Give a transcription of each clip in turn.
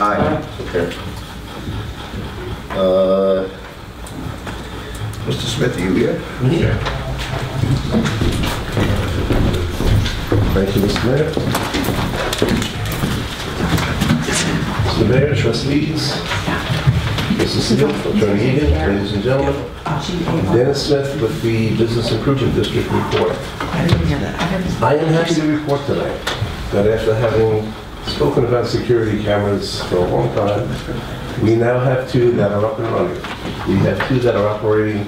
Aye. Okay. Mr. Smith, are you here? Yeah. Thank you, Mr. Mayor. Mr. Mayor, trustees, Mr. Smith, Attorney Egan, ladies and gentlemen, Dennis Smith with the Business Improvement District report. I am happy to report tonight that after having spoken about security cameras for a long time, we now have 2 that are up and running. We have 2 that are operating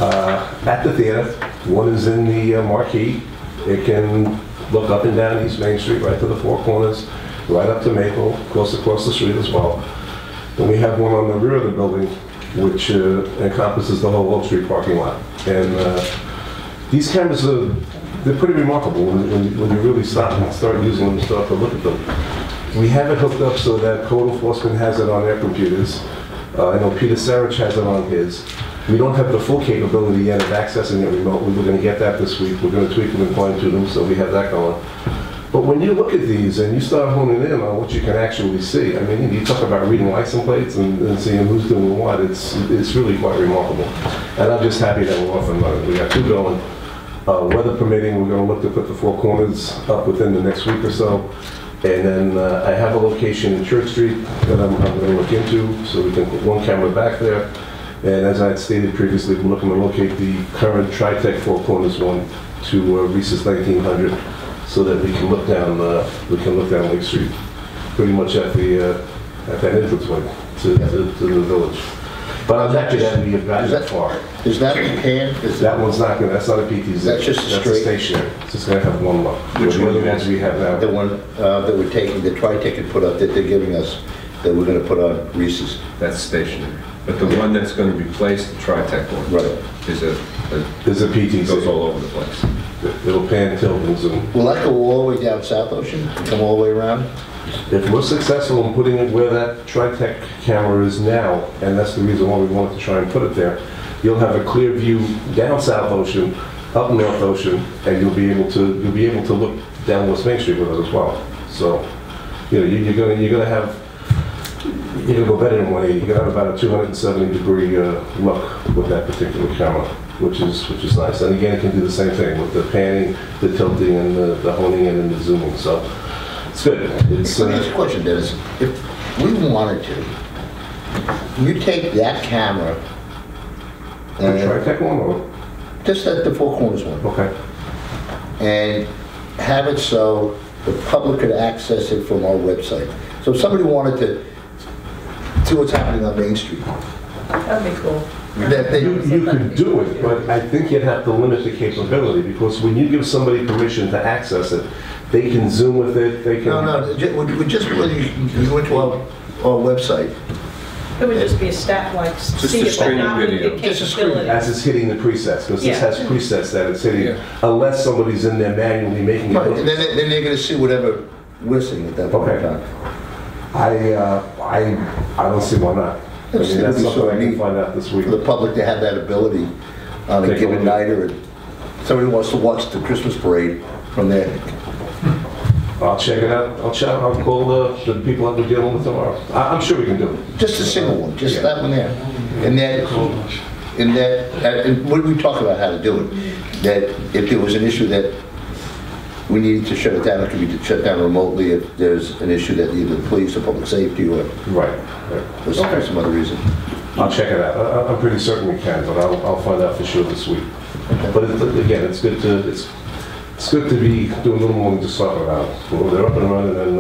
at the theater. One is in the marquee. It can look up and down East Main Street, right to the Four Corners, right up to Maple, across the street as well. Then we have one on the rear of the building, which encompasses the whole Oak Street parking lot. And these cameras they're pretty remarkable when you really start using them and start to look at them. We have it hooked up so that code enforcement has it on their computers. I know Peter Sarich has it on his. We don't have the full capability yet of accessing it remotely. We're going to get that this week. We're going to tweak them and fine tune them, so we have that going. But when you look at these and you start honing in on what you can actually see, I mean, you talk about reading license plates and seeing who's doing what, it's really quite remarkable. And I'm just happy that we're off and running. We got 2 going. Weather permitting, we're going to look to put the Four Corners up within the next week or so. And then I have a location in Church Street that I'm going to look into, so we can put 1 camera back there. And as I had stated previously, we're looking to locate the current Tritech Four Corners one to Reese's 1900, so that we can look down Lake Street, pretty much at that entranceway to the village. But I'm happy that we have gotten that far. Is that a pan? That one's not good. That's not a PTZ. That's just a straight. That's a stationary. It's just going to have 1 look. Which the one other ones we have now? The one that we're taking, the Tritech had put up, that they're giving us, that we're going to put on Reese's. That's stationary. But the one that's going to replace the Tritech one Right. is a PTZ. goes all over the place. It'll pan, tilt, and zoom. Will that go all the way down South Ocean and come all the way around? If we're successful in putting it where that Tritech camera is now, and that's the reason why we wanted to try and put it there, you'll have a clear view down South Ocean, up North Ocean, and you'll be able to look down West Main Street with it as well. So, you know, you're gonna go better than 180. You're gonna have about a 270-degree look with that particular camera, which is nice. And again, it can do the same thing with the panning, the tilting, and the honing in and the zooming. So it's good. It's Let me ask you a question, Dennis. If we wanted to, you take that camera, the Tritech one, or just at the Four Corners one, okay, and have it so the public could access it from our website. So if somebody wanted to see what's happening on Main Street, That'd be cool. you could do it, but I think you'd have to limit the capability, because when you give somebody permission to access it, they can zoom with it. They can. No, just when you go into our website. It would just be a stat like Just see a it, but streaming not with video. the Just a screen. capability. As it's hitting the presets, because this Yeah. has presets that it's hitting, Yeah. unless somebody's in there manually making Right, and it. then they're going to see whatever we're seeing at that point in Okay. time. I don't see why not. I It's mean, that's gonna be something so I can neat find out this week. For the public to have that ability on a Take a given look. night, or somebody wants to watch the Christmas parade from there. I'll check it out. I'll call the people that we're dealing with tomorrow. I'm sure we can do it. Just a single one, just Yeah. that one there. And what did we talk about how to do it? That if there was an issue that we needed to shut it down, it could be shut down remotely if there's an issue that either the police or public safety or Right. for some other reason. I'll check it out. I'm pretty certain we can, but I'll find out for sure this week. But again, it's good to be doing a little more than just talking about it. Well, they're up and running, and